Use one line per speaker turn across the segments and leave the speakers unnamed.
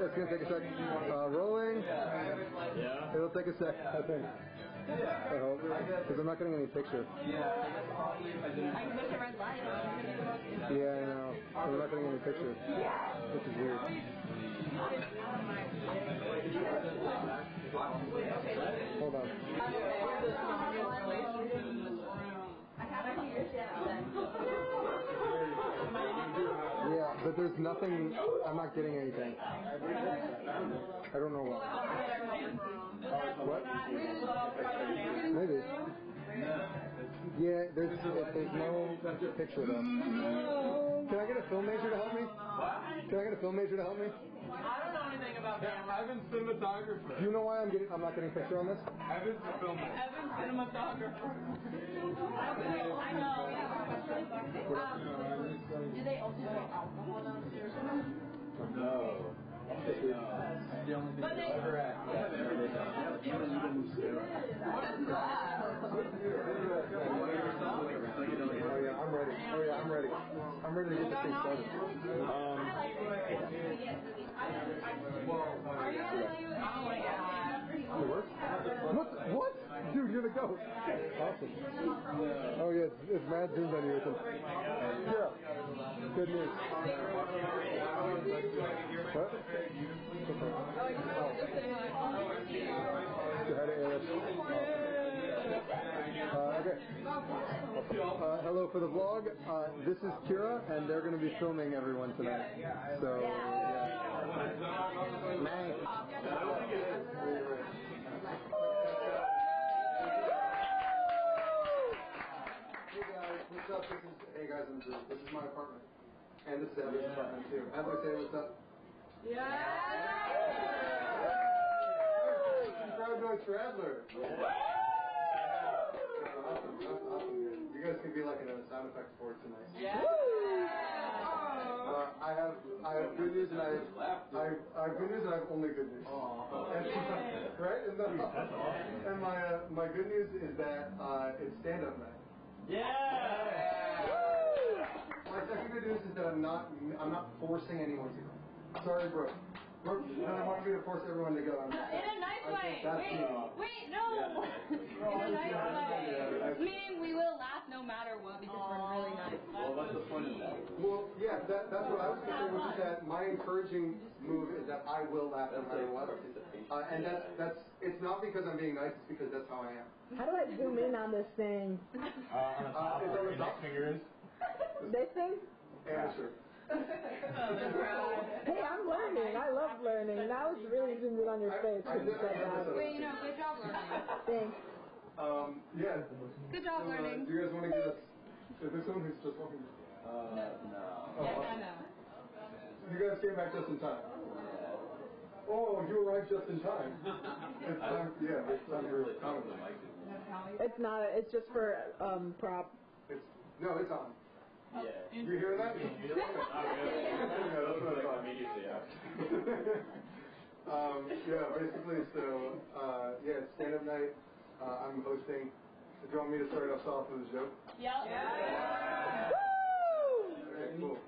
it's gonna take a sec. Rolling.
Yeah.
It'll take a sec, I think. I hope. Because I'm not getting any picture.
I can push a red light.
Yeah, I know. I'm not getting any picture. Which is weird. Hold on. Yeah, but there's nothing. I'm not getting anything. I don't know why. What? Maybe. Yeah, there's no picture though. Can I get a film major to help me? Can I get a film major to help me?
I don't know anything about that.
Evan's cinematographer.
Do you know why I'm not getting a picture on this?
Evan's the filmmaker.
Evan's cinematographer. I know.
Do they also sell alcohol downstairs?
No. The only thing I've ever had. I have everything.
What is that?
Oh yeah, I'm ready. I'm ready to get this thing started. It works? What? Dude, you're the goat. Awesome. Oh yeah, it's mad zoomed on you. Yeah. Good news. What? Okay. Hello for the vlog. This is Kira, and they're going to be filming everyone tonight. So, nice. Hey guys, what's up? Hey guys, I'm Drew. This is my apartment. And this is Evan's apartment too. Evan, say what's up. Crowd for Adler. Awesome, awesome. You guys can be like in a sound effects board tonight. I have good news and I have good news and I have only good news. Right? And my good news is that it's stand-up night. My second good news is that I'm not forcing anyone to go. Sorry, Brooke. Brooke, I want me to force everyone to go.
In a nice way. Wait, no. In a nice way. Meaning we will laugh no matter what because we're really nice.
Well, what's the point of that?
Well, yeah, that's what I was going to say, which is that my encouraging move is that I will laugh no matter what. And that's it's not because I'm being nice, it's because that's how I am.
How do I zoom in on this thing?
On the top,
it's on the top.
fingers.
This thing?
Amateur.
Hey, I'm learning. I love learning. Now it's really zoomed in on your face.
Wait, good job learning.
Thanks.
Yeah.
Good job learning.
Do you guys want to get us? Is there someone who's just walking?
No.
Yes, I know.
You guys came back just in time. Oh, you arrived just in time. It's time. Yeah, it's time for
It's not. It's just for prop.
No, it's on.
Yeah.
You hear that?
Yeah, that's what I thought immediately.
Yeah, basically, so, yeah, it's stand-up night. I'm hosting. Do you want me to start us off with a joke?
Yeah.
Woo!
Okay, cool.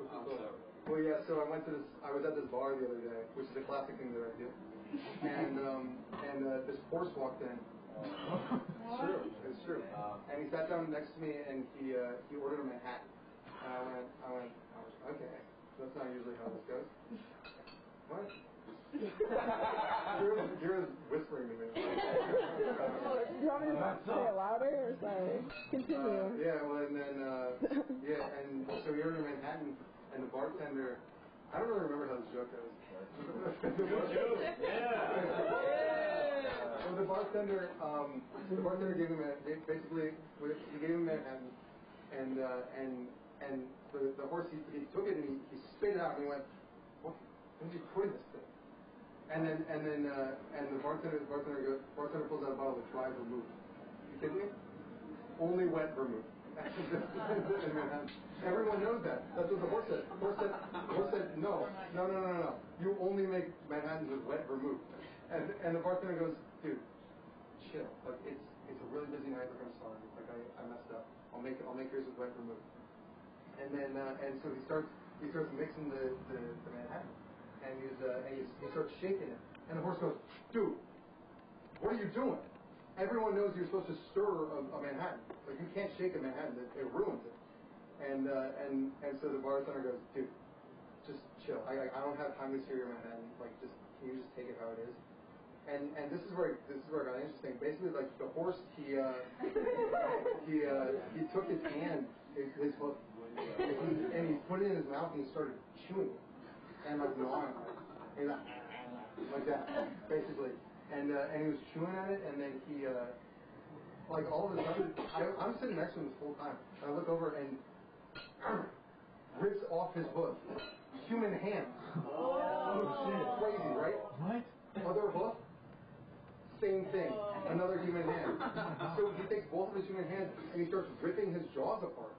Well, yeah, so I was at this bar the other day, which is a classic thing that I do. And this horse walked in. It's true. And he sat down next to me and he ordered a Manhattan. And I went, okay, that's not usually how this goes. What? Kira's whispering to me.
Do you want me to say it louder or sorry? Continue.
Yeah, well, and then, yeah, and so he ordered a Manhattan, and the bartender, I don't really remember how this joke goes. Well, the bartender gave him basically, he gave him a Manhattan, and the horse, he took it and he spit it out and he went, what did you put in this thing? And the bartender pulls out a bottle of dry vermouth. You kidding me? Only wet vermouth. Everyone knows that. That's what the horse said. The horse said, no. You only make Manhattans with wet vermouth. And the bartender goes, dude, chill. Like it's a really busy night. Like I'm sorry. Like I messed up. I'll make yours with wet vermouth. And then so he starts mixing the Manhattan. he starts shaking it, and the horse goes, dude, what are you doing? Everyone knows you're supposed to stir a Manhattan. Like, you can't shake a Manhattan, it ruins it. And so the bartender goes, dude, just chill. I don't have time to stir your Manhattan. Like, just can you just take it how it is? And this is where it got interesting. Basically, like the horse, he took his hand, his hoof, and he put it in his mouth and he started chewing it and like gnawing it, and like that, basically. And he was chewing at it, and then he like all of a sudden, I'm sitting next to him this whole time. And I look over and rips off his hoof. Human hand. Oh, crazy, right?
What?
Other hoof. Same thing, another human hand. So he takes both of his human hands and he starts ripping his jaws apart.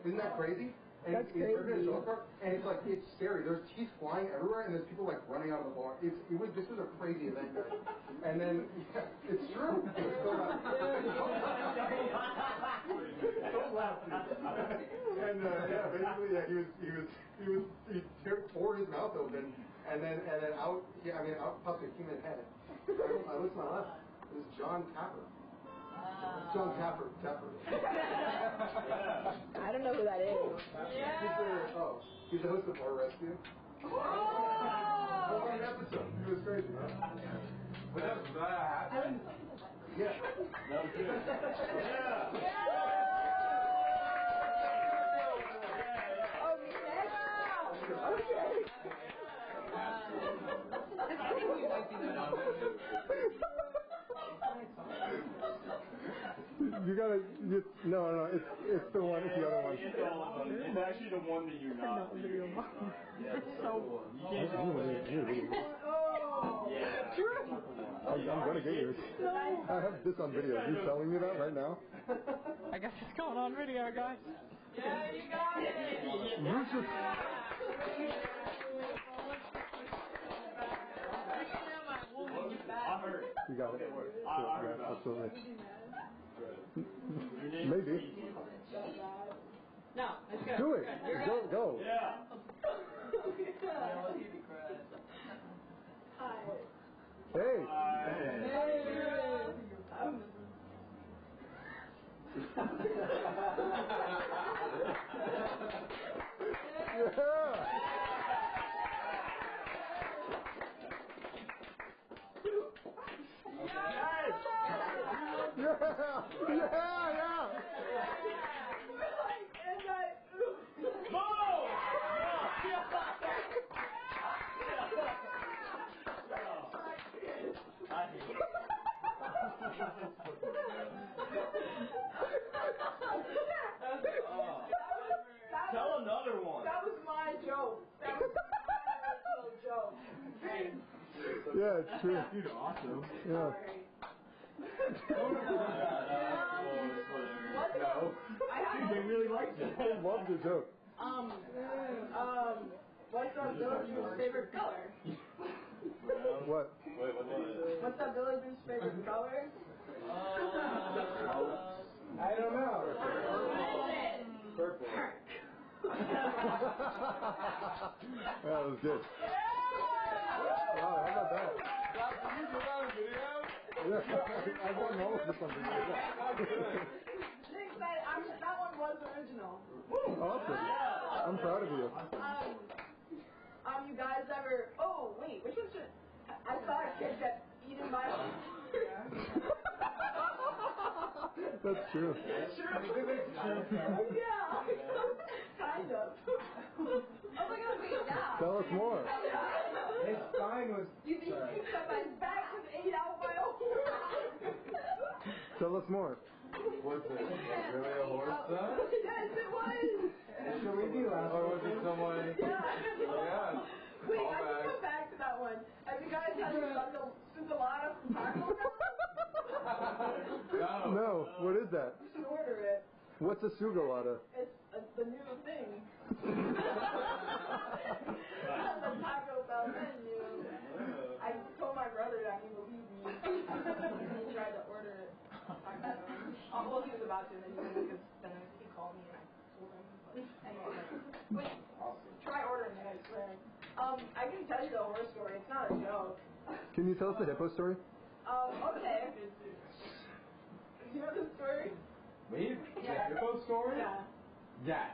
Isn't that crazy? And
That's
he's ripping his
crazy.
jaws apart, and it's like, it's scary. There's teeth flying everywhere, and there's people like running out of the bar. This was a crazy event, guys. And then, yeah, it's true. Don't laugh. And basically, he tore his mouth open, and then out popped a human head. I looked to my left. It was John Tapper. John Tapper.
I don't know who that is.
He's the host of Bar Rescue. One episode. It was crazy.
What happened?
Yeah.
That was good. Yeah.
You gotta, no, it's the one, it's the other one.
It's actually the one that you're not. Yeah, it's so cool. You can't yeah.
I'm gonna get yours. I have this on video. Are you telling me that right now?
I guess it's going on video, guys.
Yeah, you got it.
You should.
I heard.
You got it.
I heard about it.
Absolutely. Maybe.
No, it's good.
Do it. Go.
Yeah.
Hey. Yeah.
Tell another one.
That was my joke. That was my original joke.
Yeah, it's true.
Dude, awesome.
Yeah.
Dude, they really liked it.
I love the joke.
What's our villageman's favorite color?
What?
Wait, what did he say?
What's our villageman's favorite color?
I don't know. Purple. That was good. Wow, how about that?
Did you do that on video?
Yeah, I've done all of this on video.
That one was original.
Awesome. I'm proud of you.
You guys ever? Oh wait, which one should? I saw a kid get eaten by a
That's true.
It's true. Yeah, kind of. Oh my God, wait, yeah.
Tell us more.
His spine was.
You think he picked up my back and ate out my own?
Tell us more.
Was it really a horse, son?
Yes, it was.
Should we be laughing?
Or was it someone? Yeah.
Wait, I can come back to that one. Have you guys had Sinsalada from Taco Bell?
No. What is that?
You should order it.
What's a sugalada?
It's the new thing. On the Taco Bell menu. I told my brother that he believed me. He tried to order it. Well, he was about to, and then he called me and I told him. But anyway, wait, try ordering it, I swear. I can tell you the horror story. It's not a joke.
Can you tell us the hippo story?
Okay. You know the story?
Wait,
Yeah.
the hippo story?
Yeah.
Yes.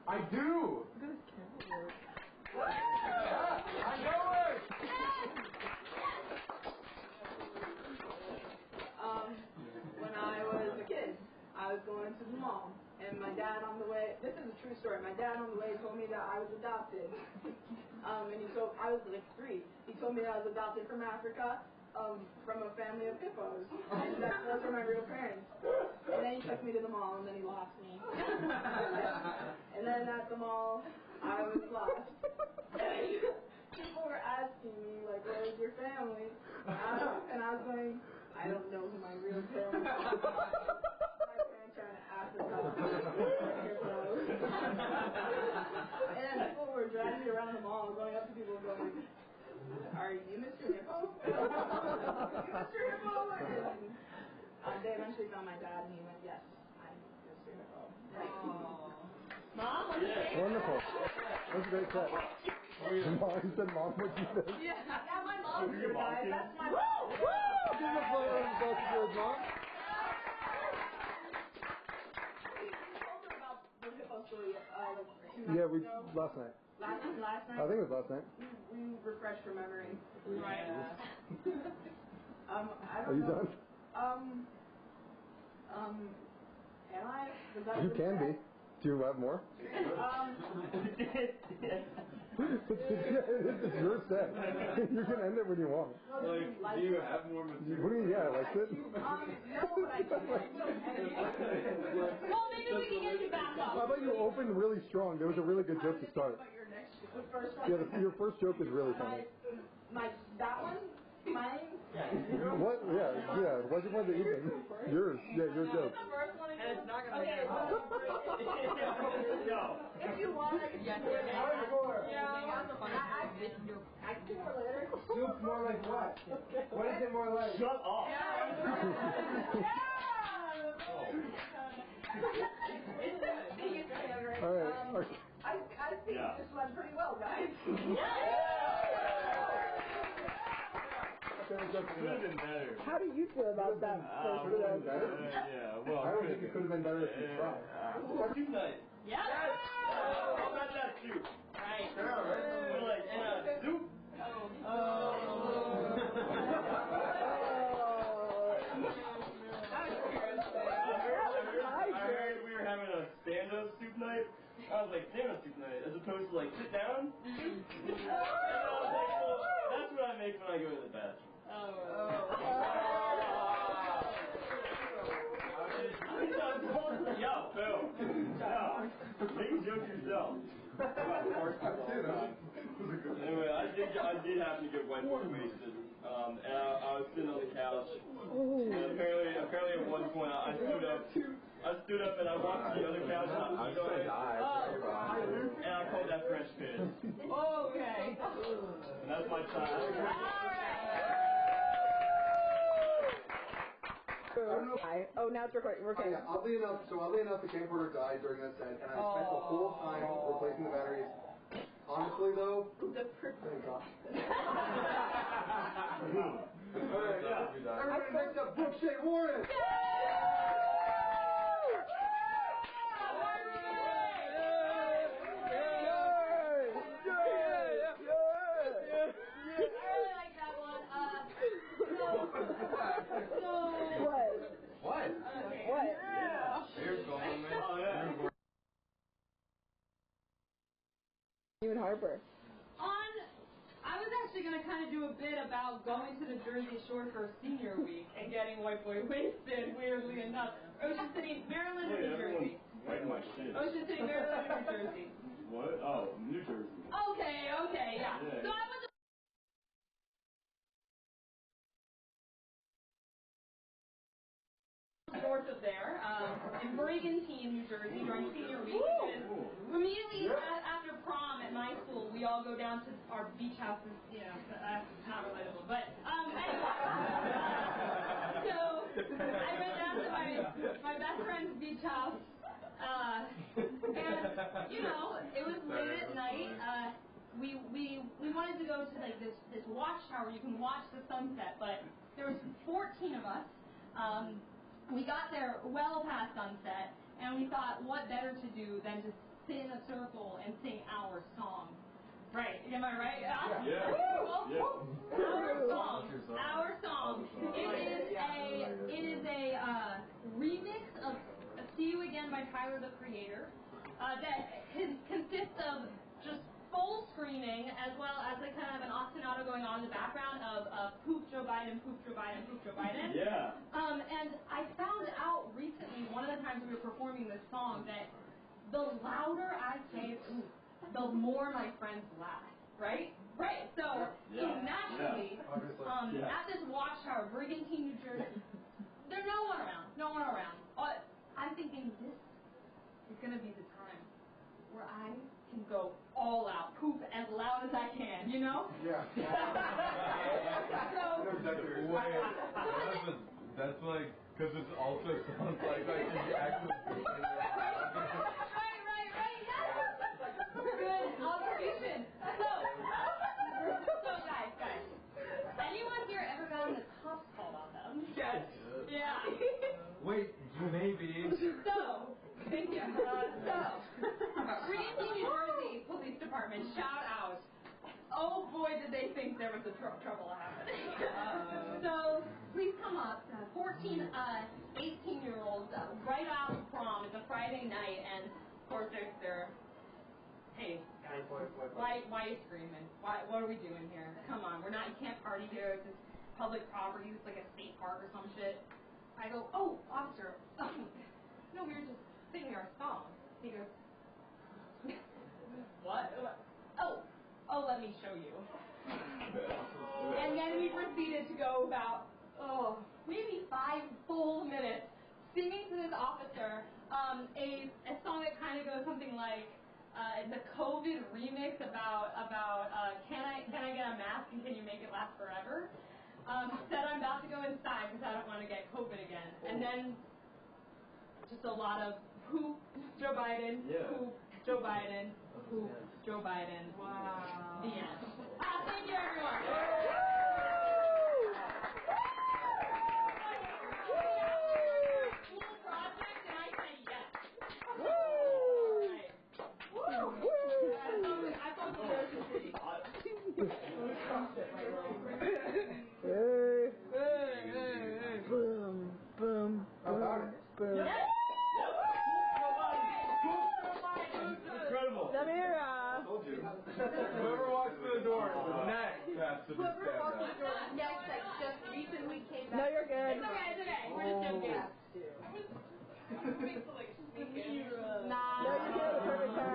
I do! I know it!
When I was a kid, I was going to the mall, and my dad on the way, this is a true story, my dad on the way told me that I was adopted. And he told, I was like 3, he told me that I was adopted from Africa, from a family of hippos, and that those are my real parents. And then he took me to the mall, and then he lost me. And then at the mall, I was lost. People were asking me, like, where's your family? And I was going, I don't know who my real parents are. My parents are in Africa. And then people were dragging me around the mall, going up to people going, are you Mr. Hippo? Are you Mr. Hippo? And they eventually found my dad, and he went, yes, I'm Mr. Hippo.
Mom, what did you say?
Wonderful. That's a great set. Mom, you said mom, what you said?
Yeah, my mom's here, guys. That's my mom.
Give a photo of both of yours, Mom.
About the hippo story, 2
Yeah,
nights ago.
last night.
Last night?
I think it was last night.
We refreshed her memory. Right. I
Are
don't
you
know.
done?
Am I? Was that
You
the
can
set?
be. Do you have more? It's your set. You can end it when you want.
Like, do you have more material?
What do you, yeah, like this?
No, but I can.
Well, maybe we can get you back
How
up.
about you opened really strong? There was a really good joke to start.
The first one.
Yeah, your first joke is really funny.
That one? Mine?
What? Yeah. What's your one the evening? Yours. Yeah, your joke.
The first one again?
And it's not gonna
Okay, if you want, I can do it. I can do more later.
Soup more like what? What is it more like?
Shut up!
All right.
I think this went pretty well, guys.
Could have been better.
How do you feel about that?
Could have been better.
Yeah, well,
I don't think it could have been better if you tried.
Soup night.
Yeah.
How about that soup?
Right.
We're like, yeah, soup. I heard we were having a stand-up soup night. I was like, stand-up soup night, as opposed to like sit down. And I was like, well, that's what I make when I go to the bathroom. Yo, Phil. Yo, make a joke yourself. Anyway, I did happen to get wasted. And I was sitting on the couch. And apparently at one point I stood up and I walked to the other couch and I called that French piss.
Okay.
And that's my time.
Oh, now it's recording. Okay.
Oddly enough, the camcorder died during that set, and I spent the whole time replacing the batteries. Honestly, though, thank God. Alright, yeah. Everybody next up, Brooke Shea Warren!
You and Harper.
I was actually going to kind of do a bit about going to the Jersey Shore for senior week and getting white boy wasted, weirdly enough. Ocean City, Maryland, or New Jersey? Ocean City, Maryland, or New Jersey?
What? Oh, New Jersey.
Okay, yeah. So I was north of there, in Brigantine, New Jersey, during senior week. Because immediately after prom at my school, we all go down to our beach houses. Yeah, that's not relatable, but anyway. So I went down to my best friend's beach house, and you know, it was late at night. we wanted to go to like this watchtower where you can watch the sunset, but there was 14 of us. We got there well past sunset, and we thought, what better to do than to sit in a circle and sing our song. Right, am I right?
Yeah.
Woo! Our song. It is a remix of "See You Again" by Tyler the Creator. That consists of just full screaming as well as like kind of an ostinato going on in the background of "Poop Joe Biden, poop Joe Biden, poop Joe Biden."
Yeah.
And I found out recently, one of the times we were performing this song, that the louder I say "poop," the more my friends laugh, right? Right. So naturally, at this watchtower, Brigantine, New Jersey, there's no one around. I'm thinking this is going to be the time where I can go all out, poop as loud as I can, you know?
Yeah.
That's like, because it also sounds like you actually.
Right, yes! Good observation. So guys, anyone here ever gotten the cops called on them?
Yes.
Yeah.
Wait, maybe.
So, thank you. Brigantine, New Jersey Police Department, shout out. Oh boy, did they think there was a trouble happening. So, please come up. 14, 18-year-olds, right out of prom. It's a Friday night, and of course they're hey, guys, why are you screaming? What are we doing here? Come on, you can't party here. It's public property. It's like a state park or some shit. I go, oh, officer, no, we were just singing our song. He goes, what? Oh, let me show you. And then we proceeded to go about, maybe 5 full minutes singing to this officer a song that kind of goes something like, the COVID remix about can I get a mask and can you make it last forever? Said I'm about to go inside because I don't want to get COVID again. And then just a lot of poop Joe Biden, poop Joe Biden, poop Joe Biden. Wow. The end. Thank you, everyone. Cool project, and I said yes.
Boom.
Incredible.
Samira.
Whoever walks through the door next has to be
Whoever walks
stand
through the door next, like, just recently came back.
No, you're good.
It's okay. We're just joking.
No, you're here at the perfect time.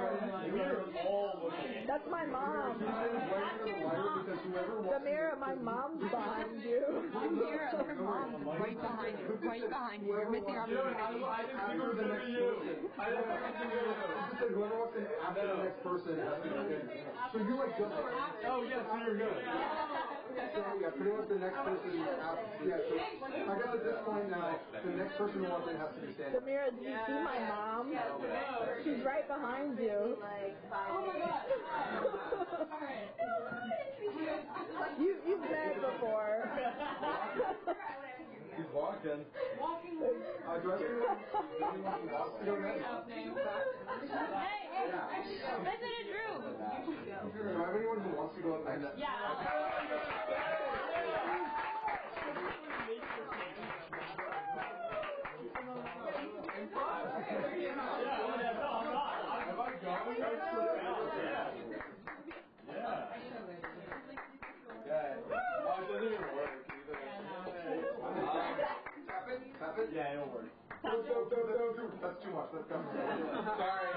That's my mom. Samira, my mom's behind you.
Samira, her mom's right behind you. Right behind you. You're missing our opportunity.
I didn't think it was going to be you. I didn't think it was going to be you.
Whoever walks in after the next person has to be good. So you like just.
Oh, yes, so you're good.
So yeah, pretty much the next person after. Yeah, so I guess at this point now, the next person who walks in has to be standing.
Samira, do you see my mom? She's right behind you.
Oh my God. Alright.
You've met before.
He's walking.
Do I have anyone who wants to go next?
Hey, listen to Drew.
Do I have anyone who wants to go next?
Oh, it doesn't even work either.
Tap it?
Yeah, it'll work.
That's too much. Let's go.
Sorry.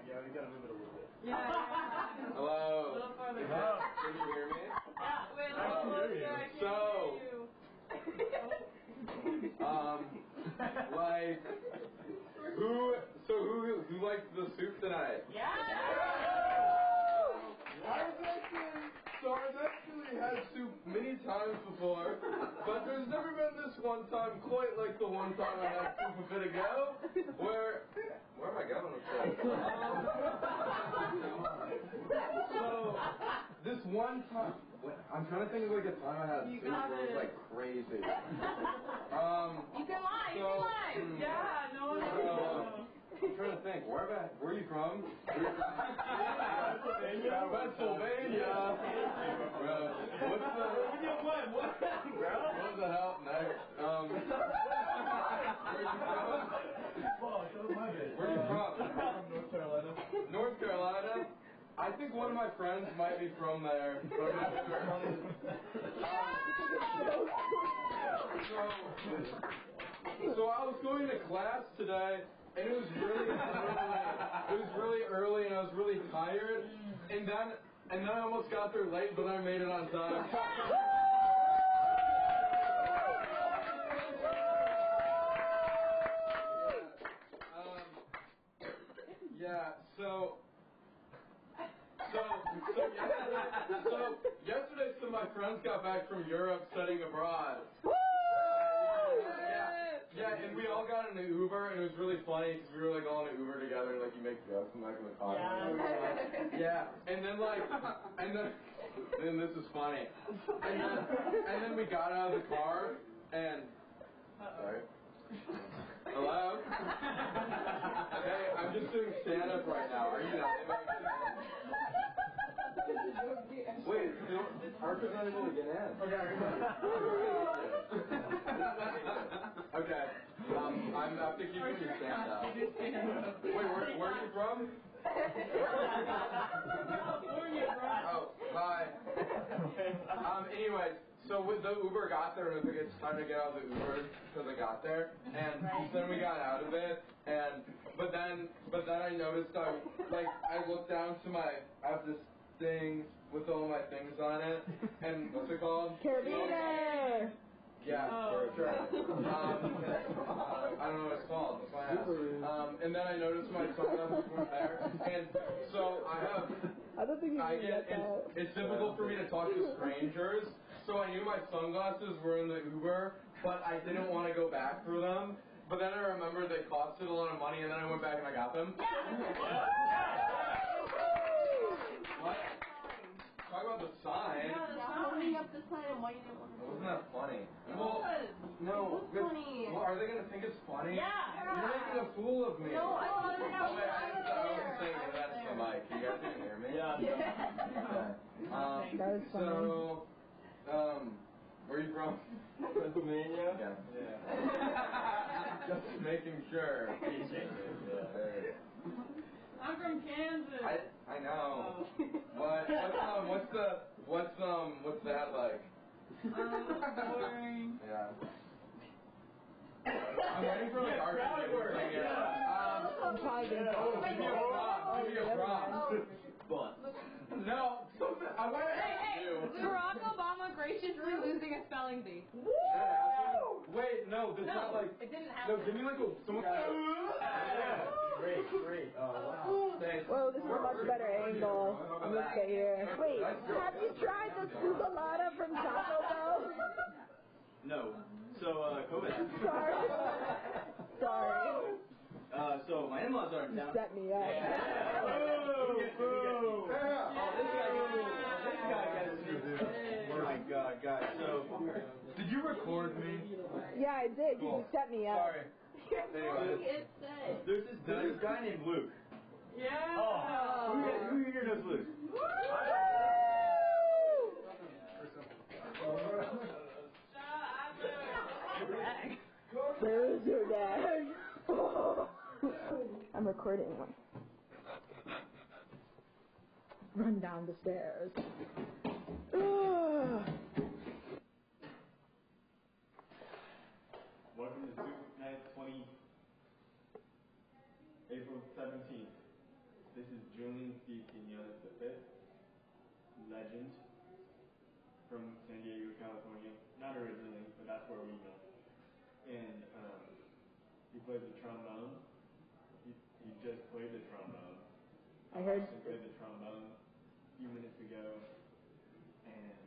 Yeah, we gotta move it a little bit.
Hello. Can you hear me? Like, who likes the soup tonight? So I've actually had soup many times before, but there's never been this one time quite like the one time I had soup a bit ago, where am I going with this? one time. I'm trying to think of like a time I had soup where it was like crazy.
You can lie.
Yeah, no one
I'm trying to think. Where are you from? Pennsylvania. What's the hell next? Where are you from?
North Carolina.
North Carolina? I think one of my friends might be from there, but I'm not sure. So I was going to class today, and it was really early, and I was really tired, and then I almost got there late, but I made it on time. Yeah, so yesterday some of my friends got back from Europe studying abroad. Yeah, and we all got in an Uber, and it was really funny because we were like all in an Uber together, and like you make jokes and like in the car. Yeah, and then this is funny. And then we got out of the car, and sorry. Hello? Hey, I'm just doing stand-up right now. Are you not? Wait, Arthur's not able to get in. Okay. I have to keep doing stand-up. Wait, where are you from? Oh, bye. Anyways. So the Uber got there, and it was like, it's time to get out of the Uber because I got there, and then we got out of it, but then I noticed I looked down to I have this thing with all my things on it, and what's it called?
Carabiner!
Yeah, sure. I don't know what it's called. That's why I asked. And then I noticed my sunglasses weren't there, and so it's difficult for me to talk to strangers. So I knew my sunglasses were in the Uber, but I didn't want to go back for them. But then I remembered they costed a lot of money, and then I went back and I got them. What? Talk about the sign.
Yeah, the holding up the sign and why you didn't want to.
Wasn't that funny?
Well,
no.
It was funny.
Well, are they going to think it's funny?
Yeah.
You're making a fool of me.
No, I wasn't
I wasn't saying that to the mic. You guys didn't hear me?
Yeah.
That was funny.
So, where are you from?
Pennsylvania?
Yeah. Just making sure.
I'm from Kansas.
I know. What's that like?
Boring.
Yeah. I'm waiting for like art to sing it.
I'm probably going to
Give me a prompt. No, something. I want to ask you.
Barack Obama graciously losing a spelling bee.
Wait, no, this is not like.
It didn't
No,
happen.
give me like someone. Great. Oh, wow. Thanks.
Whoa, this is a much better angle. I'm going to stay here. Wait, have you tried the Sugalata from Taco Bell?
No. So, COVID.
Sorry.
So my in-laws are in town.
Set me up.
Oh, this guy got his Oh my God, guys. So, did you record me?
Yeah, I did.
Cool.
You set me up.
Sorry. Anyway, there's this guy named Luke.
Yeah.
Oh, who here knows Luke?
There's your dad. I'm recording one. Run down the stairs.
Welcome to Soup Night 20, April 17th. This is Julian C. Quinones V, legend from San Diego, California. Not originally, but that's where we met. And he plays the trombone. He just played the trombone.
I heard.
He played the trombone a few minutes ago, and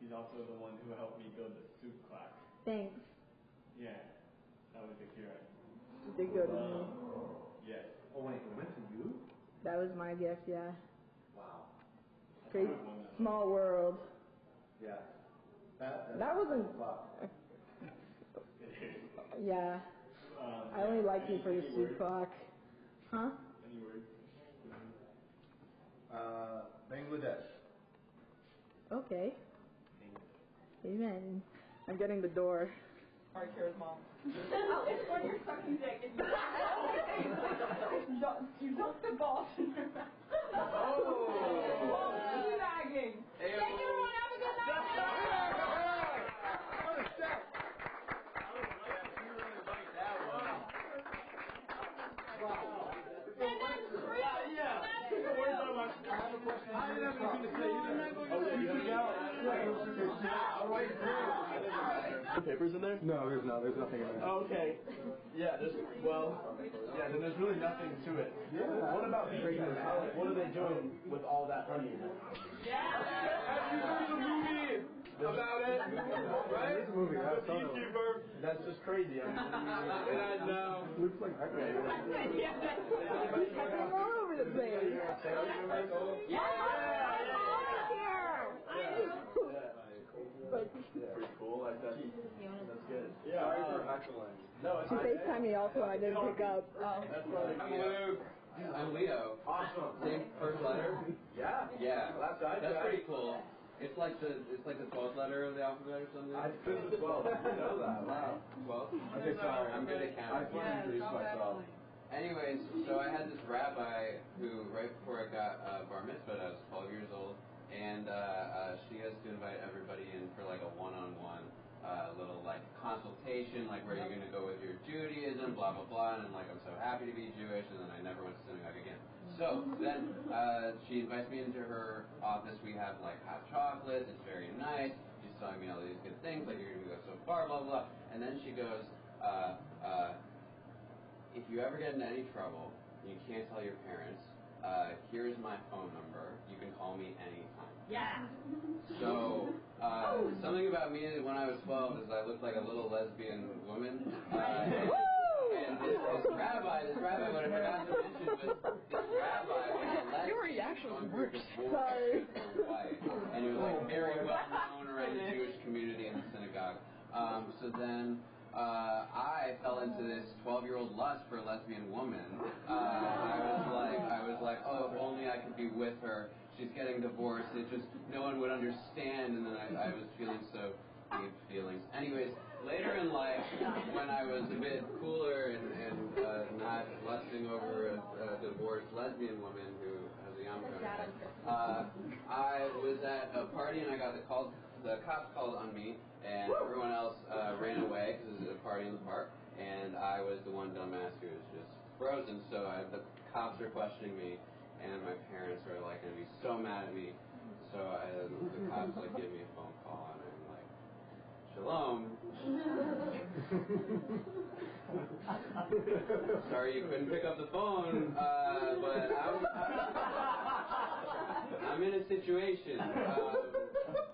he's also the one who helped me build the soup class.
Thanks.
Yeah, that was the cure.
Did they go to me?
Yes.
Oh wait, it went to you?
That was my gift, yeah.
Wow.
Great Small World.
Yeah.
That wasn't. Yeah. I only like you for the Steve Clock. Huh?
Any word?
Bangladesh.
Okay. Amen. I'm getting the door.
All right, Kara's mom.
Oh, it's when you're sucking dick. It's you dumped the balls in your mouth.
Oh!
Teabagging.
Hey,
Thank you, everyone. Have a good night.
Papers in there?
No, there's nothing in there.
Okay. Yeah, then there's really nothing to it.
Yeah.
What about beekeepers? What are they doing with all that honey in it?
Have you seen the movie about it? Right?
It's a movie. I saw that one.
Beekeeper. That's just crazy. I mean,
I know.
Looks like heck.
He's all over the place. But
pretty cool. Like that's good. Yeah.
Sorry for heckling.
No,
she FaceTimed me also and I didn't pick up.
That's probably
I'm Luke.
I'm Leo.
awesome.
Same first letter.
Yeah.
Yeah,
Well,
that's pretty cool. It's like the 12th letter of the alphabet or something.
I this as well. You know that. Wow.
Well,
Okay, sorry.
I'm good at
I
counting.
want to introduce myself.
Anyways, so I had this rabbi who, right before I got bar mitzvah, I was 12 years old, and she has to invite everybody in for like a one-on-one little like consultation, like where you're going to go with your Judaism, blah blah blah, and I'm like, I'm so happy to be Jewish, and then I never went to synagogue again. So then she invites me into her office. We have like hot chocolates. It's very nice. She's telling me all these good things, like you're going to go so far, blah blah. And then she goes, if you ever get into any trouble, you can't tell your parents. Here's my phone number. You can call me anytime.
Yeah.
So, something about me when I was 12 is I looked like a little lesbian woman. And this rabbi, what I forgot to mention was this rabbi was a lesbian.
Your reaction was
group
worse.
of boys
Sorry.
who were white. And it was like very well known around the Jewish community in the synagogue. So then I fell into this 12-year-old lust for a lesbian woman. I was like, oh, if only I could be with her. She's getting divorced. It just, no one would understand. And then I was feeling so deep feelings. Anyways, later in life, when I was a bit cooler and not lusting over a divorced lesbian woman who has a young I was at a party and I got the cops called on me. And everyone else ran away because it was a party in the park, and I was the one dumbass who was just frozen. So the cops are questioning me, and my parents are like going to be so mad at me. So the cops like give me a phone call, and I'm like, "Shalom." Sorry you couldn't pick up the phone, but I'm in a situation.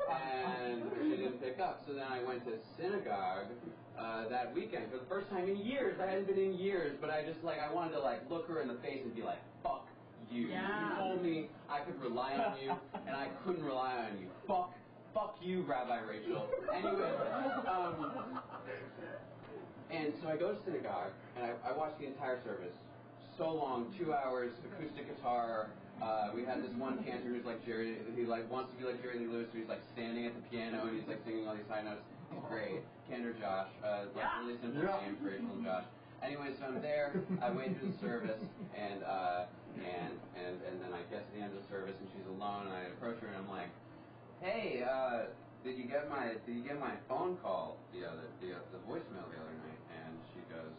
And she didn't pick up. So then I went to synagogue that weekend for the first time in years. I hadn't been in years, but I wanted to like look her in the face and be like, fuck you.
Yeah.
You told me I could rely on you, and I couldn't rely on you. Fuck you, Rabbi Rachel. Anyway, and so I go to synagogue, and I watch the entire service. So long, 2 hours, acoustic guitar. We had this one cantor who's like Jerry, he like wants to be like Jerry Lee Lewis, so he's like standing at the piano and he's like singing all these high notes. He's great. Cantor Josh, like really simple name for Rachel and Josh. Anyway, so I'm there, I wait through the service, and then I get to the end of the service and she's alone, and I approach her and I'm like, hey, did you get my phone call the voicemail the other night? And she goes,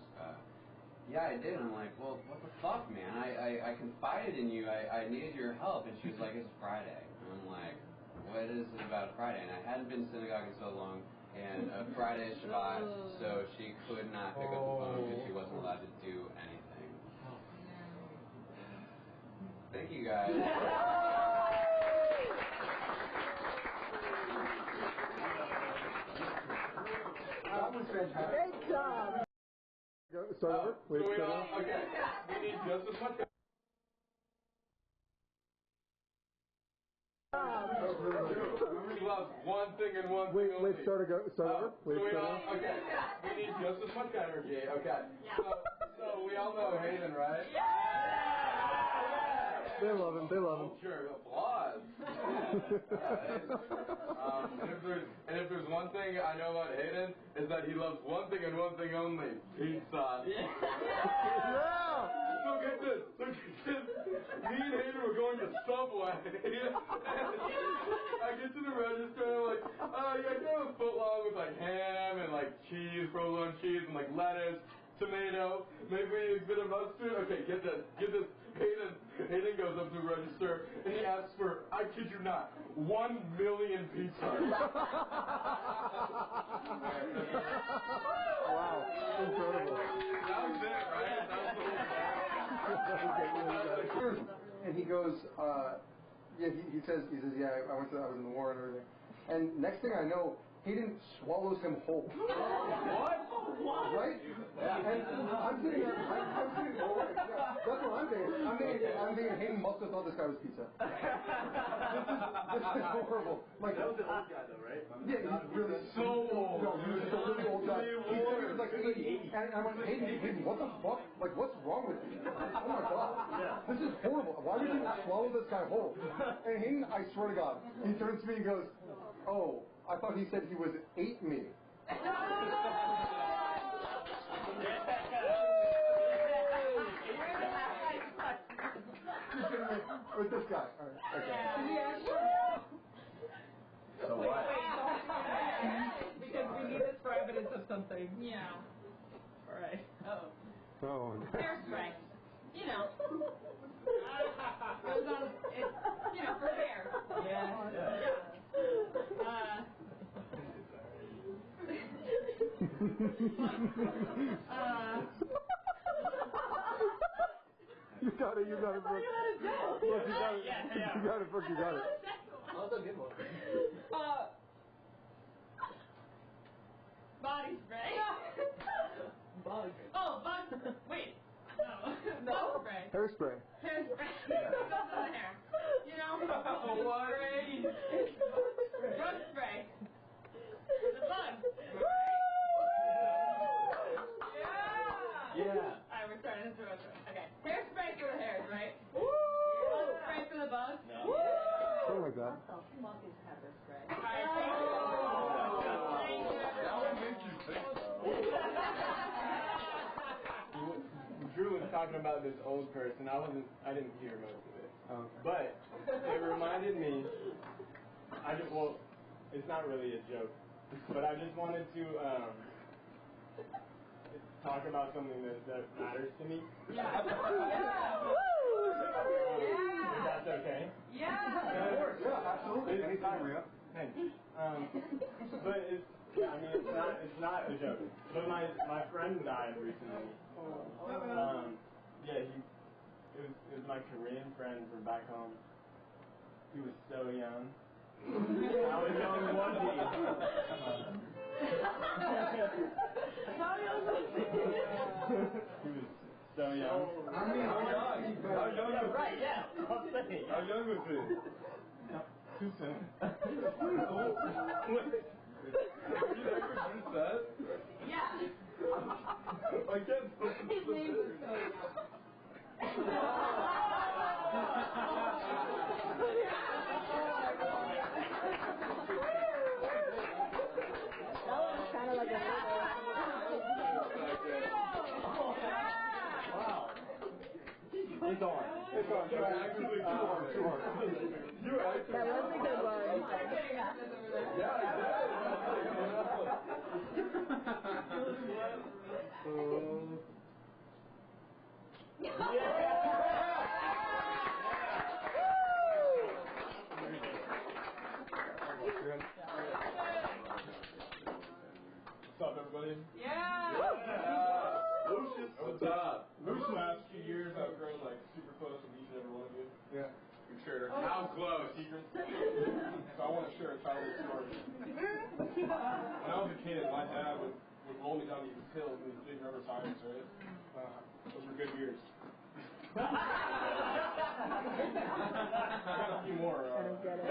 yeah, I did. And I'm like, well, what the fuck, man? I confided in you. I needed your help. And she was like, it's Friday. And I'm like, what is it about Friday? And I hadn't been to synagogue in so long. And Friday is Shabbat, so she could not pick up the phone because she wasn't allowed to do anything. Thank you, guys.
That was fantastic.
Great job.
Start over? Wait,
Okay.
start over?
We need just as much. one thing and one thing only.
Wait, start over.
So we need just as much energy. Okay. So we all know Hayden, right?
They love him.
Sure, applause. And if there's one thing I know about Hayden, is that he loves one thing and one thing only: pizza.
Yeah.
So get this. Me and Hayden were going to Subway. I get to the register and I'm like, I can have a footlong with like ham and like cheese, provolone cheese, and like lettuce, tomato, maybe a bit of mustard. Okay, get this. Hayden goes up to the register and he asks for, I kid you not, 1 million pizza.
Wow, incredible.
That was it, right? That was the whole
And he goes, he says, yeah, I was in the war and everything. And next thing I know, Hayden swallows him whole.
What?
Right? And I'm sitting there, that's what I'm thinking. I'm thinking Hayden must have thought this guy was pizza. This is horrible. Like,
That was the old guy though, right?
Yeah, he's really
so old.
No, he was just a really old guy. He was like 80. And I went, Hayden, what the fuck? Like, what's wrong with you? Oh my god. This is horrible. Why would you swallow this guy whole? And Hayden, I swear to God, he turns to me and goes, oh, I thought he said he was ate me. With this guy. All right. Okay.
So what?
Because we need this for evidence of something.
Yeah.
All right.
Oh.
Hairspray. You know. Goes on, for hair.
Yeah.
You got it, Brooke. Brooke, you got it. You got it, Brooke, you got it.
Also good one.
Body spray.
Bug.
Oh, bug. Wait. No. Bug spray.
Hairspray.
Hairspray. Goes on the hair. You know? Rug spray. The bug.
Yeah.
Alright, we're starting this road trip. Okay. Hairspray for the hairs, right? Bug spray for the bugs?
No.
Something like that.
Monkeys have their spray.
Alright.
That would make you think.
Drew was talking about this old person. I didn't hear most of it. But it reminded me, it's not really a joke, but I just wanted to talk about something that matters to me.
Yeah.
If that's okay?
Yeah.
Of course, yeah, absolutely. Anytime, Ria.
Thanks. But it's not a joke. But my friend died recently. It was my Korean friend from back home. He was so young. How young was he?
How young was he?
He was so young.
How young was
Right, yeah. I'll say.
How young was he?
Too soon.
Did you ever do that?
Yeah.
I can't.
His name was so young.
That was kind of like a
Wow. It's on.
You were actually too hard. You were actually.
That was a good one.
Yeah,
What's up, everybody?
Yeah.
Lucius, what's up?
Lucius, last few years, I've grown like super close with each and every one of you.
Yeah.
You sure? How close?
Secrets. So I want to share a childhood story. When I was a kid, my dad would roll me down these hills in these big river sides, right? Those were good years. got a few more.
I don't get it.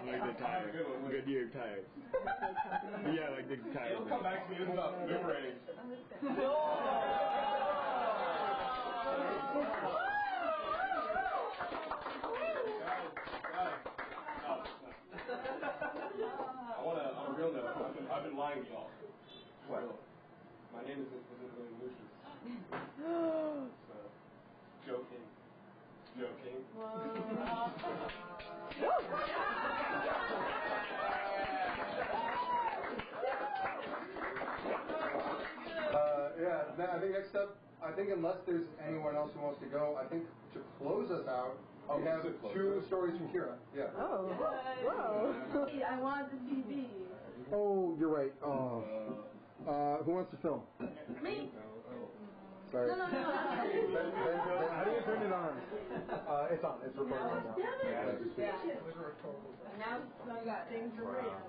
Like the tires. Goodyear tires. Yeah, like the tires.
It'll come back to me. It was about boomerang. On a real note, I've been lying to y'all.
What?
My name isn't really Lucius. So, joking. Joking.
Yeah, I think next up, I think unless there's anyone else who wants to go, I think to close us out, we have two stories from Kira. Yeah.
Oh. Whoa.
I wanted to see these.
Oh, you're right. Oh. Who wants to film?
Me.
Sorry.
No.
How do you turn it on? It's on. It's recording right now.
Now I got things for real.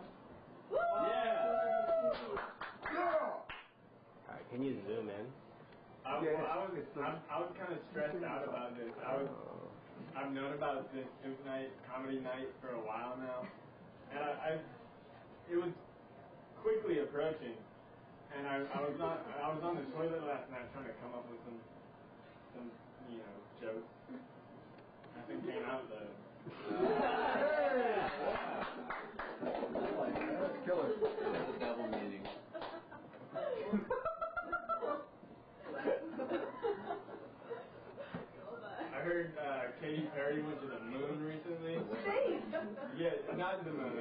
Alright, can you zoom in?
I was kind of stressed out about this. I've known about this Duke night, comedy night for a while now, and it was quickly approaching, and I was on the toilet last night trying to come up with some jokes. Nothing came out though.
That's killer.
That's a double meaning.
I heard Katy Perry went to the moon recently.
Space!
Yeah, not the moon.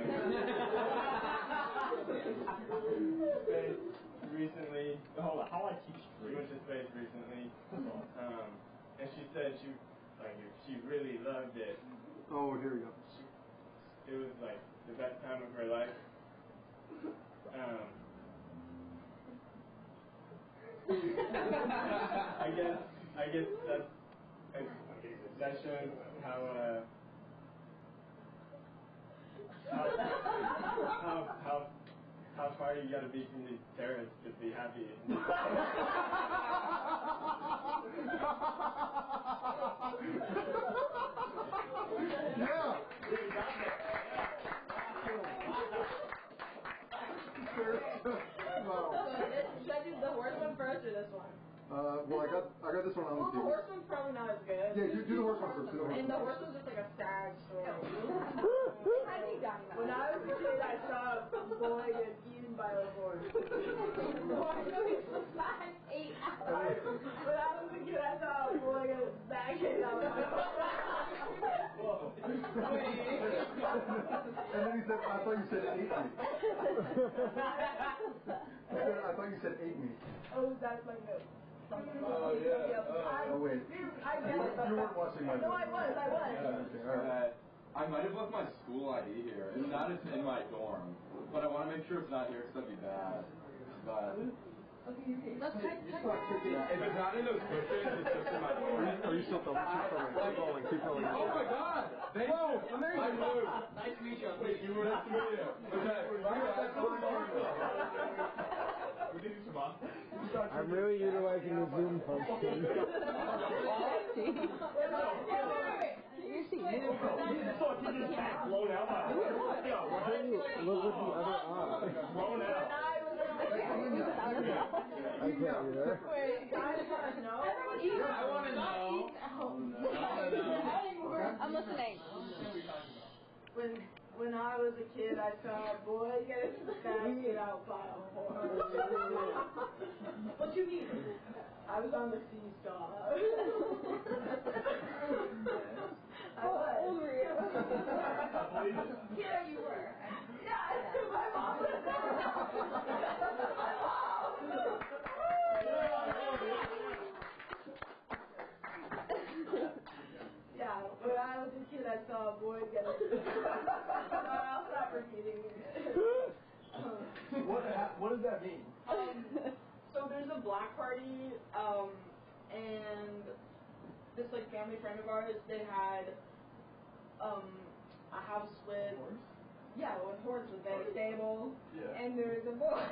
Space recently. Hold on, how I teach? She went to space recently, and she said she really loved it.
Oh, here we go.
It was like the best time of her life. I guess that shows how far you gotta be from these terrorists to be happy.
Yeah. Wow.
Should I do the horse one first or this one?
Well, I got this one on
Well,
the
the
TV.
horse one's probably not as good.
Yeah, do the horse one first.
And the horse one's just like a sad story. When I was a kid, I saw a boy get eaten by a horse. When I was a kid, I saw a boy get his back hit out by a horse.
And then he said, I thought you said ate me. I thought you said ate me.
Oh, that's my note.
Oh, yeah.
Oh, wait.
I get it.
You weren't watching my
No, I was.
Yeah, okay, all right.
I might have left my school ID here. It's not in my dorm, but I want to make sure it's not here because that'd be bad. But if it's not in those cushions, it's just in my dorm.
Are you still filming? Keep rolling.
Oh my God! Thank you. Amazing.
Nice to meet you.
Wait, you were nice to meet you. Okay.
We can do some off.
I'm really utilizing the Zoom function.
You see,
You just got blown out by
Look with the other eye.
blown out.
I can't do that.
Wait, guys want to know?
I want to know.
I'm listening.
When I was a kid, I saw a boy get his back hit out by a horse. What you mean? I was on the seesaw. I was. Yeah, you were. Yeah, my mom was Yeah, when I was a kid, I saw a boy get it. I'll stop repeating it.
What does that mean?
So there's a black party, and this like family friend of ours, they had a house with with horses. They had a stable, and there was a boy.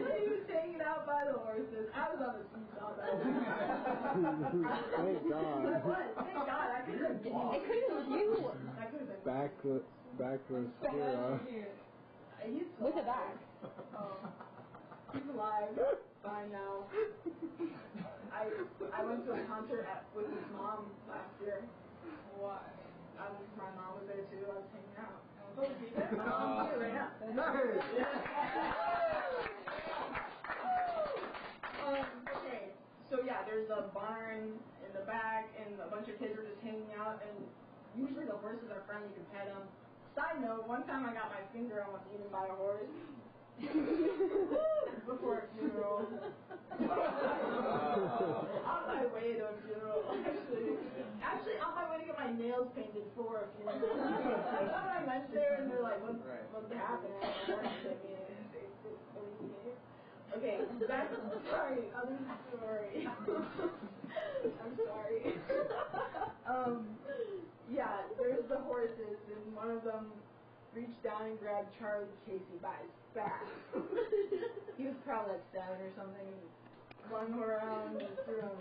He the horses. I was on the seesaw though.
Thank God.
Thank God. I could have been.
It could have been you.
I could have been.
Backless here.
With a bag. He's alive. Fine now. I went to a concert with his mom last year. Why? My mom was there too. I was hanging out. My mom's here right now. Okay. So yeah, there's a barn in the back, and a bunch of kids are just hanging out. And usually the horses are friendly. You can pet them. Side note: one time I got my finger almost eaten by a horse. Before a funeral. On my way to a funeral, actually on my way to get my nails painted for a funeral. I went there and they're like, what's happening? Okay, back to the story. Other story. I'm sorry. Yeah, there's the horses, and one of them reached down and grabbed Charlie Casey by his back. He was probably like 7 or something. Flung him around and threw him.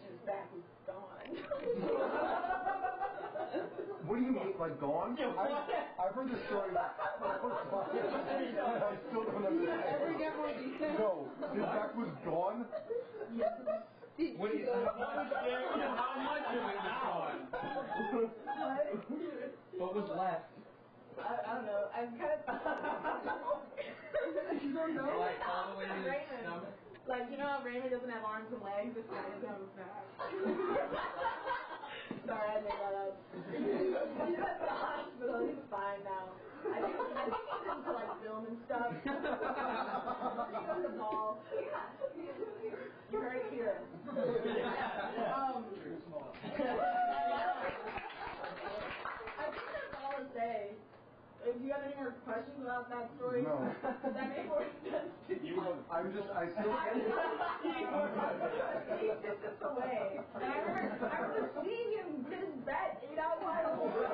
His back was gone.
What do you mean, like gone? I've heard this story. I still don't understand.
Ever get more details?
No, his back was gone?
Yes.
What do you understand? How much of it was gone? What was left?
I don't know. I'm kind of. You don't know?
Like all the way to his stomach?
Like, you know how Raymond doesn't have arms and legs? This guy doesn't have a back. Sorry, I made that up. He's at the hospital. He's fine now. I think he's into like film and stuff. He's on the ball. You heard it here. I think that's all to say. Do you have any more questions about that story?
No.
Does that make more sense to you?
I still.
He's just away. And I remember seeing him get his bat ate out by a horse.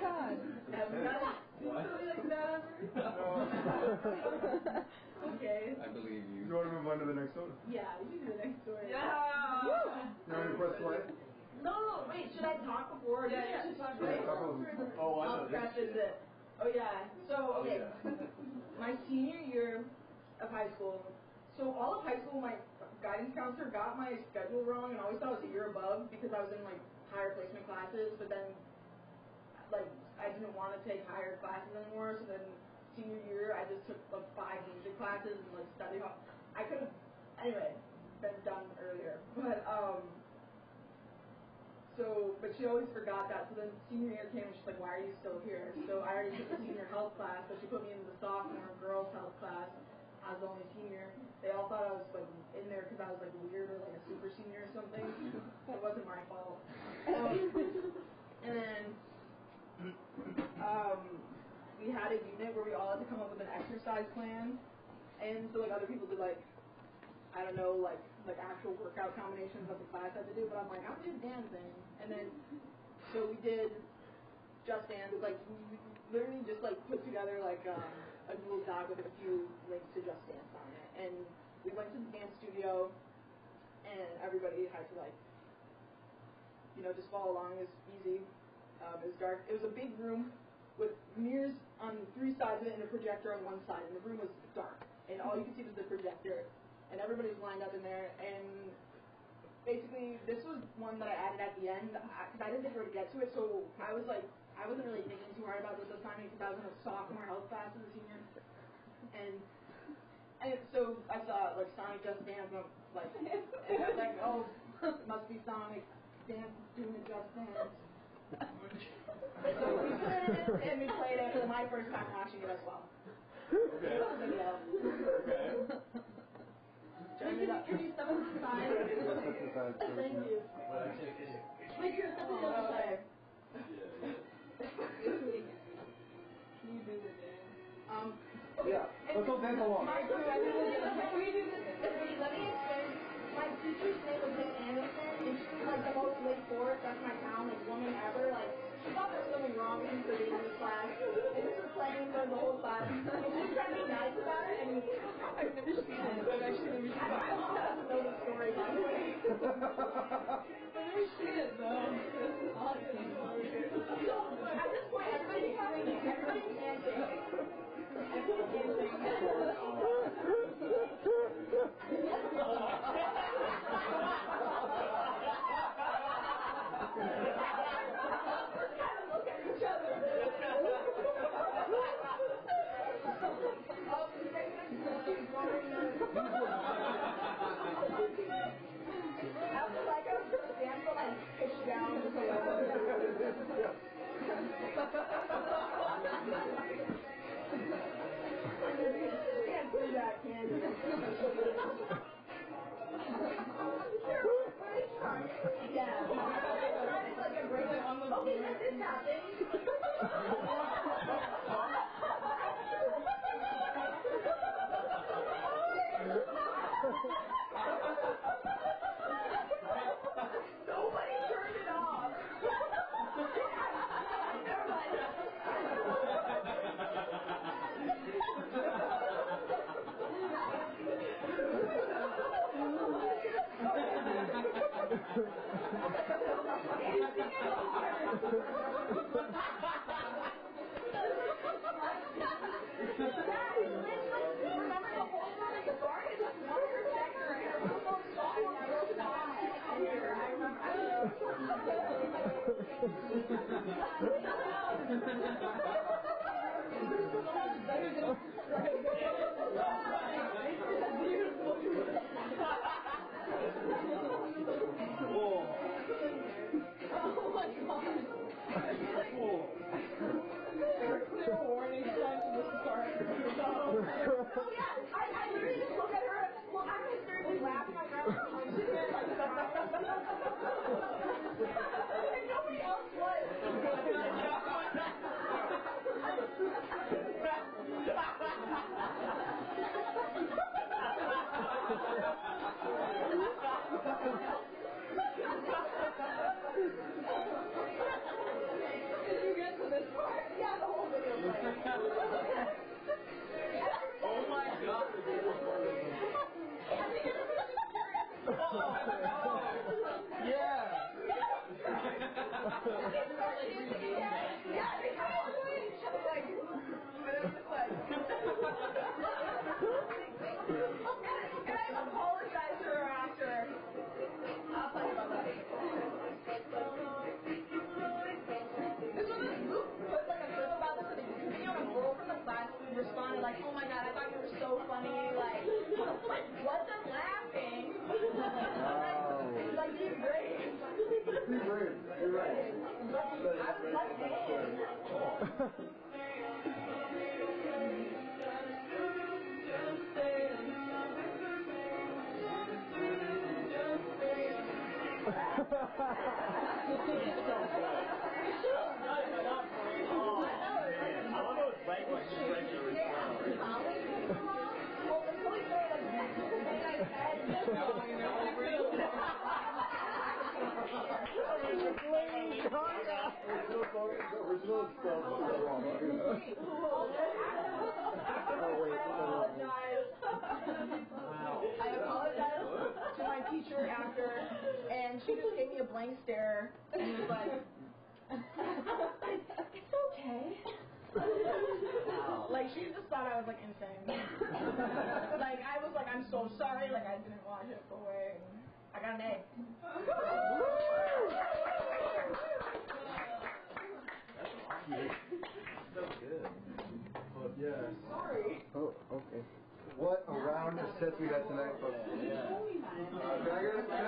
God.
Have you guys seen something like that ever? Okay.
I believe you.
You want to move on to the next one?
Yeah, you can do the next story.
Yeah.
You want to press play?
No, wait, should I talk before?
Yeah.
Oh, I know
I'll
this.
preface it. Oh, yeah. So, okay. My senior year of high school, so all of high school, my guidance counselor got my schedule wrong and always thought it was a year above because I was in, like, higher placement classes, but then, like, I didn't want to take higher classes anymore, so then senior year, I just took, like, 5 music classes and, like, studied hard. I could have, anyway, been done earlier, but, so, but she always forgot that. So then senior year came and she's like, why are you still here? So I already took the senior health class, but she put me in the sophomore girls health class. I was the only senior. They all thought I was like in there because I was like weird or like a super senior or something. It wasn't my fault. And then we had a unit where we all had to come up with an exercise plan. And so like other people did like, I don't know, like actual workout combinations of the class had to do, but I'm like, I'm gonna do the damn thing. And then, so we did Just Dance, like, we literally just like put together like a Google Doc with a few links to Just Dance on it. And we went to the dance studio, and everybody had to like, you know, just follow along. It was easy. It was dark. It was a big room with mirrors on 3 sides of it and a projector on 1 side, and the room was dark. And all you could see was the projector. And everybody was lined up in there, and basically this was one that I added at the end because I didn't think we were to get to it, so I was like, I wasn't really thinking too hard about this assignment because I was in a sophomore health class as a senior, and so I saw like Sonic Just Dance, and like, and I was like, oh, it must be Sonic Dance doing the Just Dance. So we put it in and we played it. It was my first time watching it as well.
Okay.
Okay. Can you step on the side? Thank you. Wait, you're stepping on the side. Can you do this?
Yeah. Let's all dance along.
Can we do this? Let me explain. My teacher's name was Miss Anderson, and she was like the most Lake Forest, that's my town, like woman ever. Like, she thought there was something wrong with me for being in this class. And this was playing for the whole class. trying to be nice about it, and I've never seen it. I've actually never seen it. I don't know the story, by the way. I've never seen it, though. This is awesome. So, at this point, everybody can sing. Look at each other. I was like, I was going to stand for like pitch down. Can't do that, can you? Yeah. It's like a great on the okay, this happened. Nobody turned it off. Remember the whole time at the bar? It's just one of her second and her phone stopped when I wrote it down. I oh my god. There were warning signs of this part. Oh yeah, I literally just look at her. Well, I'm hysterically laughing. I grab her punches it like and nobody else was. Did you get to this part? Yeah, the whole video played.
Oh my god.
Yeah.
Yeah, they kind of look at each other like, whatever the fuck. And I apologized to her after. I'll tell you about that. This was a group put like a clip about this in a YouTube video, and a girl from the class responded like, oh my god, I thought you were so funny, like wasn't laughing. Like, you're great.
You're great. You're right.
I was like, hey. I apologized to my teacher after, and she just gave me a blank stare and was like, it's okay. Like, she just thought I was like insane. Like, I was like, I'm so sorry, like I didn't want to go away. I got an A.
So good. But yeah.
Sorry.
Oh, okay. What a round of sets we had tonight, folks. Yeah. Can I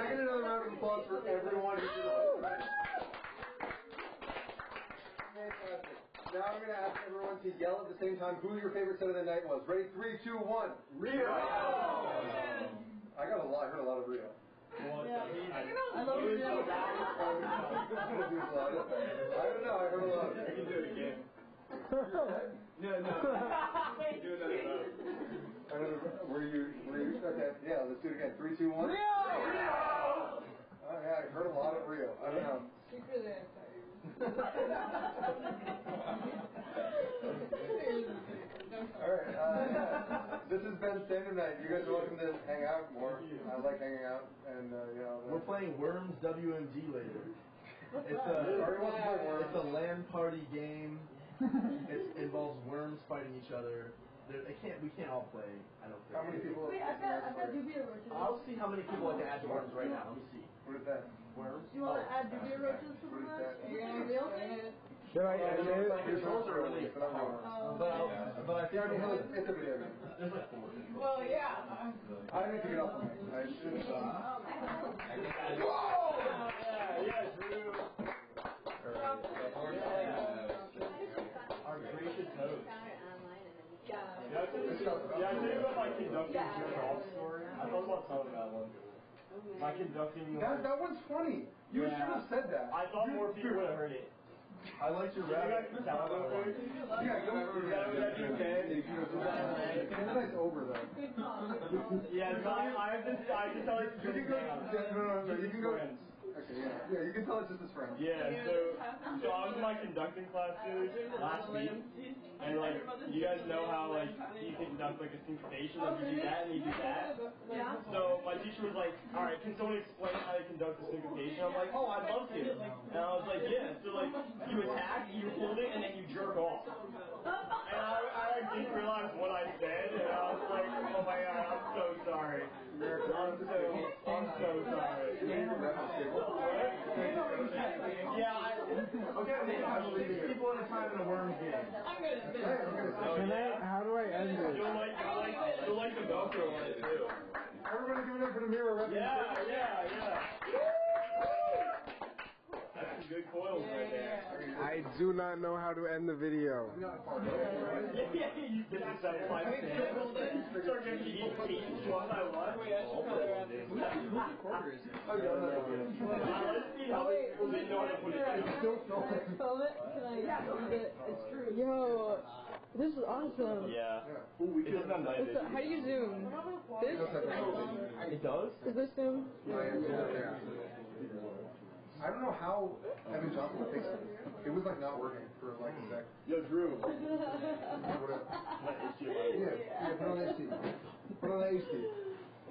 get another round of applause for everyone who did it? Fantastic. Now I'm going to ask everyone to yell at the same time who your favorite set of the night was. Ready? 3, 2, 1. Rio! I heard a lot of Rio.
I love Rio.
I don't know, I heard a lot of it.
I can do it again. No. Do another round.
Were you, okay, yeah, let's do it again. 3, 2, 1. Rio! Oh, yeah, I heard a lot of Rio. I don't know.
Secretly excited.
Alright, yeah. This has been Standard Night. You guys are welcome to hang out more. I like hanging out, and
we're playing Worms WMG later. It's a LAN party game. It involves worms fighting each other. We can't all play. I don't think.
How many people?
Wait, I've got Dubia roaches.
I'll see how many people I can add to worms right now. Let me see.
What is that?
Worms.
Do you want to add Dubia roaches to the list? Are you gonna milk it?
Should I end it?
The controls are really hard. But I think
it's a video game.
There's like 4 people.
Well, yeah.
I need to get off the mic. I should.
Whoa! Yeah, Drew.
Our gracious host.
Yeah, I think about my conducting golf story. I thought about telling that one. My conducting.
That one's funny. You should have said that.
I thought more people would have heard it.
I like your rap.
Yeah, it's over though.
Yeah, so I can tell it.
You can go. Okay, yeah, you can tell it's just his friend.
Yeah, so I was in my conducting class last week, and like you guys know how like you conduct like a syncopation, like you do that and you do that.
Yeah.
So my teacher was like, all right, can someone explain how to conduct a syncopation? I'm like, oh, I'd love to. And I was like, yeah. So like you attack, you hold it, and then you jerk off. And I didn't realize what I said, and I was like, oh my god, I'm so sorry. I'm so sorry. Yeah,
okay, I believe you. People in a time in a worm game.
I'm gonna.
How do I end it?
You'll like the Velcro on it too.
Everybody give it up for the mirror reference.
Yeah. That's some good coils right there.
I do not know how to end the video.
You get this out of my stand. Start getting to eat pieces one by one. Wait, I should probably let's see how people didn't know how to put it in.
Film it? Can I use it? It's true. Yo, this is awesome.
Yeah. It doesn't have night vision.
How do you zoom? This?
It does?
Is this zoom?
I don't know how Evan Johnson would fix it. It was like not working for like a sec.
Yo, Drew.
Whatever. Yeah, put on AC. Put on AC.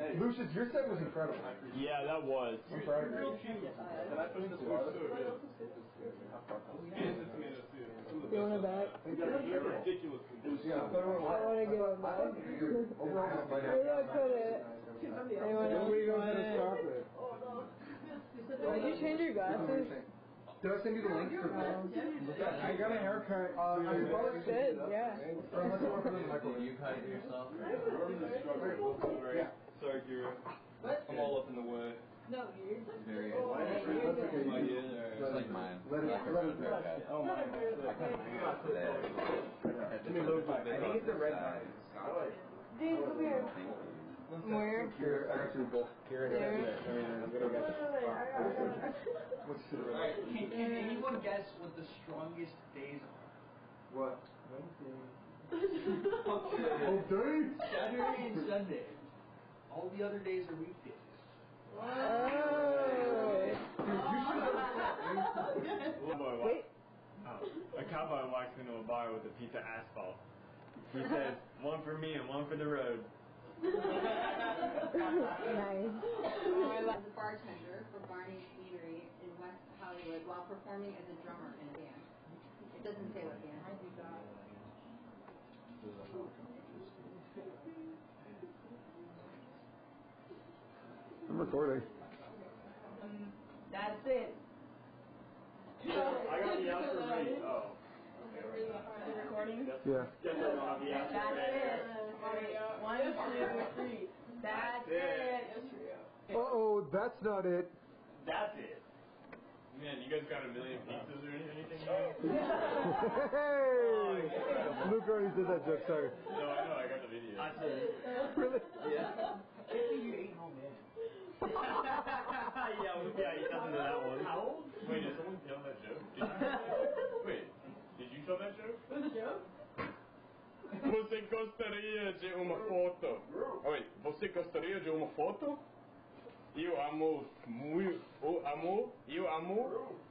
Hey. Lucius, your set was incredible.
Yeah, that was.
I'm proud of you.
Can I push this farther?
You want it back?
They're ridiculous.
Yeah,
I want to give it back. Where do I put it? Anyone else want it? Did you change your glasses?
Did I send you the link?
I got a haircut.
Good, yeah.
Unless you want to put it in the microwave.
You cut it yourself?
Yeah.
Sorry, Kira. I'm all up in the way.
No, you're
Very
good.
Am I good? It's like mine.
Let it go.
Oh my.
Let me look back. I think it's a red line.
Dude, come here. Where?
Here, I got you both. Here, I'm gonna get. What's the
Can anyone guess what the strongest days are?
What?
Wednesday. Saturday and Sunday. All the other days are weekdays.
Wait.
A cowboy walks into a bar with a piece of asphalt. He says, one for me and one for the road.
Nice.
I was a bartender for Barney's Eatery in West Hollywood while performing as a drummer in a band. It doesn't say what band.
I'm recording.
That's it.
I got the answer right. Oh.
Recording?
Yeah.
Yes, I don't have the answer
That's
right.
it. 1, 2, 3. That's it.
Uh-oh, that's not it.
That's it.
Man, you guys got a million pizzas or anything?
Hey! Luke already did that joke, sorry.
No, I know, I got the video.
I said it.
Really?
Yeah.
You ate home in.
Yeah, he doesn't know that one.
How old?
Wait, did someone tell that joke? Wait, did you tell that joke?
What was the joke?
Você gostaria de uma foto? Oi, você gostaria de uma foto? Eu amo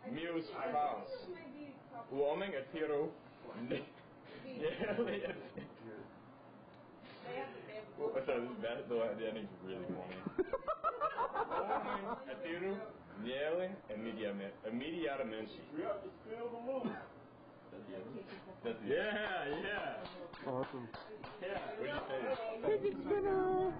meus fãs. O homem atirou nele. What's up? This is bad. The ending's really funny. Immediatamente. We have to steal the loot. That's the end. Yeah.
Awesome.
Yeah. What do you say?
Physics winner.